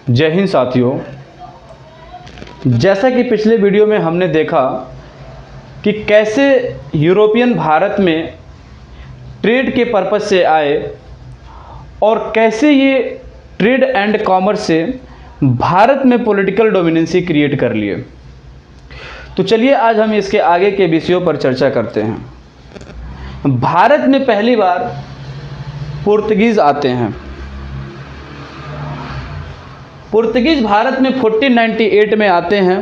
जय हिंद साथियों। जैसा कि पिछले वीडियो में हमने देखा कि कैसे यूरोपियन भारत में ट्रेड के पर्पज़ से आए और कैसे ये ट्रेड एंड कॉमर्स से भारत में पॉलिटिकल डोमिनेंसी क्रिएट कर लिए। तो चलिए आज हम इसके आगे के विषयों पर चर्चा करते हैं। भारत में पहली बार पुर्तगीज़ आते हैं। पुर्तगीज़ भारत में 1498 में आते हैं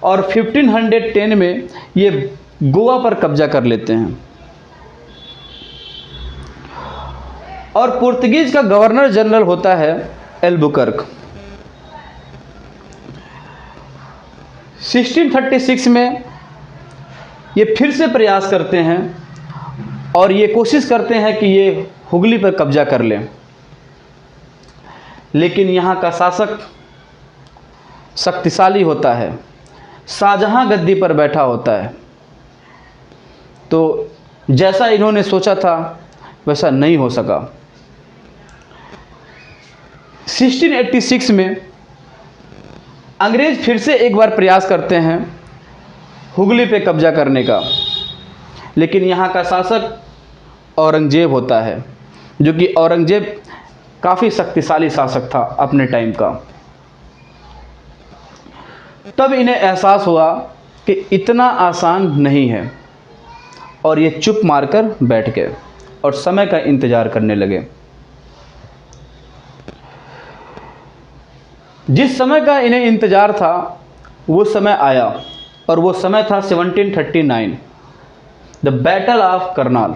और 1510 में ये गोवा पर कब्जा कर लेते हैं। और पुर्तगीज़ का गवर्नर जनरल होता है एल्बुकर्क। 1636 में ये फिर से प्रयास करते हैं और ये कोशिश करते हैं कि ये हुगली पर कब्जा कर लें, लेकिन यहाँ का शासक शक्तिशाली होता है। शाहजहां गद्दी पर बैठा होता है, तो जैसा इन्होंने सोचा था वैसा नहीं हो सका। 1686 में अंग्रेज फिर से एक बार प्रयास करते हैं हुगली पे कब्जा करने का, लेकिन यहाँ का शासक औरंगजेब होता है, जो कि औरंगजेब काफ़ी शक्तिशाली शासक था अपने टाइम का। तब इन्हें एहसास हुआ कि इतना आसान नहीं है और ये चुप मारकर बैठ गए और समय का इंतज़ार करने लगे। जिस समय का इन्हें इंतज़ार था वो समय आया और वो समय था 1739, the battle of Karnal.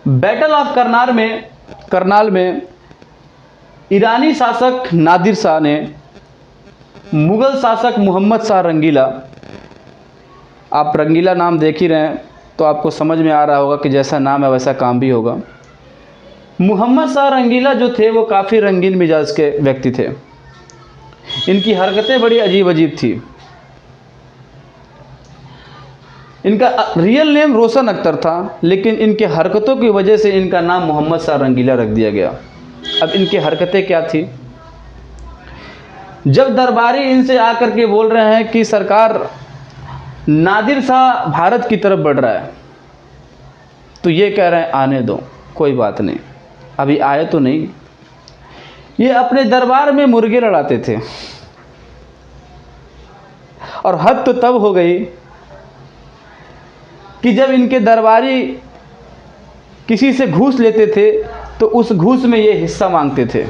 Battle of Karnal में ईरानी शासक नादिर शाह ने मुग़ल शासक मोहम्मद शाह रंगीला, आप रंगीला नाम देख ही रहे हैं तो आपको समझ में आ रहा होगा कि जैसा नाम है वैसा काम भी होगा। मोहम्मद शाह रंगीला जो थे वो काफ़ी रंगीन मिजाज के व्यक्ति थे। इनकी हरकतें बड़ी अजीब अजीब थी। इनका रियल नेम रोशन अख्तर था, लेकिन इनके हरकतों की वजह से इनका नाम मोहम्मद शाह रंगीला रख दिया गया। अब इनकी हरकतें क्या थी? जब दरबारी इनसे आकर के बोल रहे हैं कि सरकार नादिर शाह भारत की तरफ बढ़ रहा है, तो ये कह रहे हैं आने दो, कोई बात नहीं, अभी आए तो नहीं। ये अपने दरबार में मुर्गे लड़ाते थे और हद तो तब हो गई कि जब इनके दरबारी किसी से घूस लेते थे तो उस घूस में ये हिस्सा मांगते थे।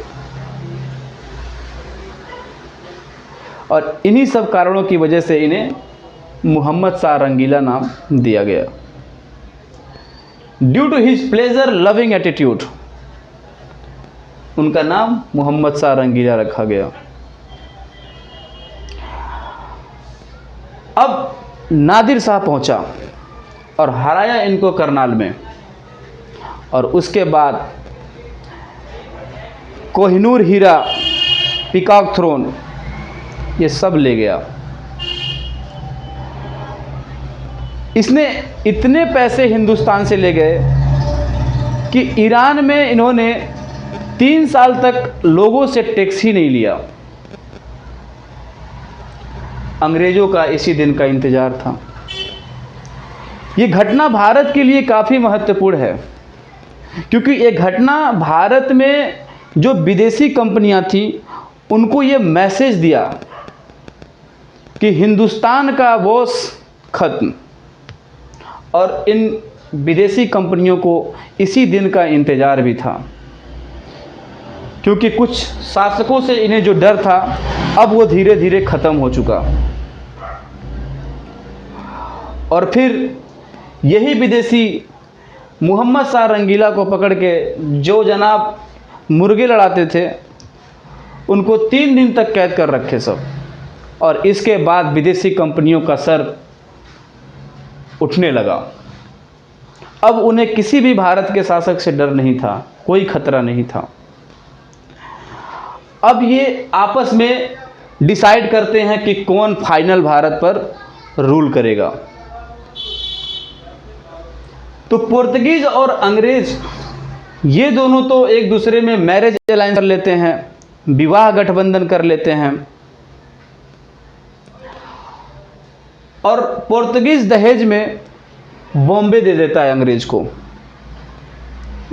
और इन्हीं सब कारणों की वजह से इन्हें मोहम्मद शाह रंगीला नाम दिया गया। Due to his pleasure loving attitude उनका नाम मोहम्मद शाह रंगीला रखा गया। अब नादिर शाह पहुंचा और हराया इनको करनाल में, और उसके बाद कोहिनूर हीरा, पीकॉक थ्रोन, ये सब ले गया। इसने इतने पैसे हिंदुस्तान से ले गए कि ईरान में इन्होंने 3 साल तक लोगों से टैक्स ही नहीं लिया। अंग्रेज़ों का इसी दिन का इंतज़ार था। ये घटना भारत के लिए काफ़ी महत्वपूर्ण है, क्योंकि ये घटना भारत में जो विदेशी कंपनियां थी उनको ये मैसेज दिया कि हिंदुस्तान का वॉश खत्म। और इन विदेशी कंपनियों को इसी दिन का इंतज़ार भी था, क्योंकि कुछ शासकों से इन्हें जो डर था अब वो धीरे धीरे ख़त्म हो चुका। और फिर यही विदेशी मोहम्मद शाह रंगीला को पकड़ के जो जनाब मुर्गे लड़ाते थे उनको 3 दिन तक कैद कर रखे सब। और इसके बाद विदेशी कंपनियों का सर उठने लगा। अब उन्हें किसी भी भारत के शासक से डर नहीं था, कोई खतरा नहीं था। अब ये आपस में डिसाइड करते हैं कि कौन फाइनल भारत पर रूल करेगा। तो पुर्तगीज और अंग्रेज ये दोनों तो एक दूसरे में मैरिज अलायंस कर लेते हैं, विवाह गठबंधन कर लेते हैं, और पोर्तुगीज दहेज में बॉम्बे दे देता है अंग्रेज को।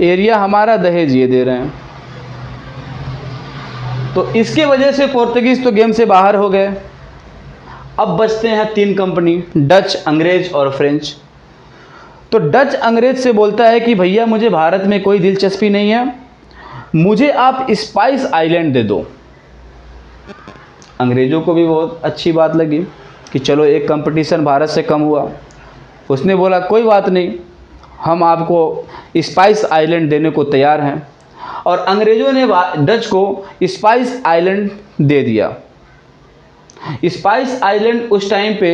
एरिया हमारा, दहेज ये दे रहे हैं। तो इसके वजह से पोर्तुगीज तो गेम से बाहर हो गए। अब बचते हैं 3 कंपनी, डच, अंग्रेज और फ्रेंच। तो डच अंग्रेज से बोलता है कि भैया मुझे भारत में कोई दिलचस्पी नहीं है, मुझे आप स्पाइस आइलैंड दे दो। अंग्रेज़ों को भी बहुत अच्छी बात लगी कि चलो एक कंपटीशन भारत से कम हुआ। उसने बोला कोई बात नहीं, हम आपको स्पाइस आइलैंड देने को तैयार हैं। और अंग्रेज़ों ने डच को स्पाइस आइलैंड दे दिया। स्पाइस आइलैंड उस टाइम पे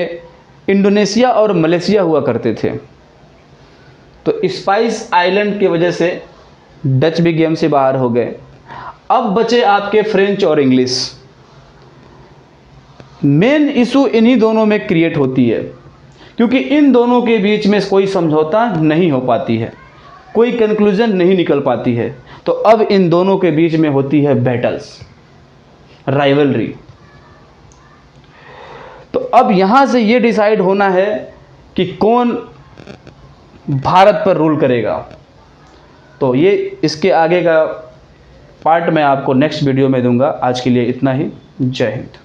इंडोनेशिया और मलेशिया हुआ करते थे। तो स्पाइस आइलैंड की वजह से डच भी गेम से बाहर हो गए। अब बचे आपके फ्रेंच और इंग्लिश। मेन इशू इन्हीं दोनों में क्रिएट होती है, क्योंकि इन दोनों के बीच में कोई समझौता नहीं हो पाती है, कोई कंक्लूजन नहीं निकल पाती है। तो अब इन दोनों के बीच में होती है बैटल्स, राइवलरी। तो अब यहां से ये डिसाइड होना है कि कौन भारत पर रूल करेगा। तो ये इसके आगे का पार्ट मैं आपको नेक्स्ट वीडियो में दूंगा। आज के लिए इतना ही। जय हिंद।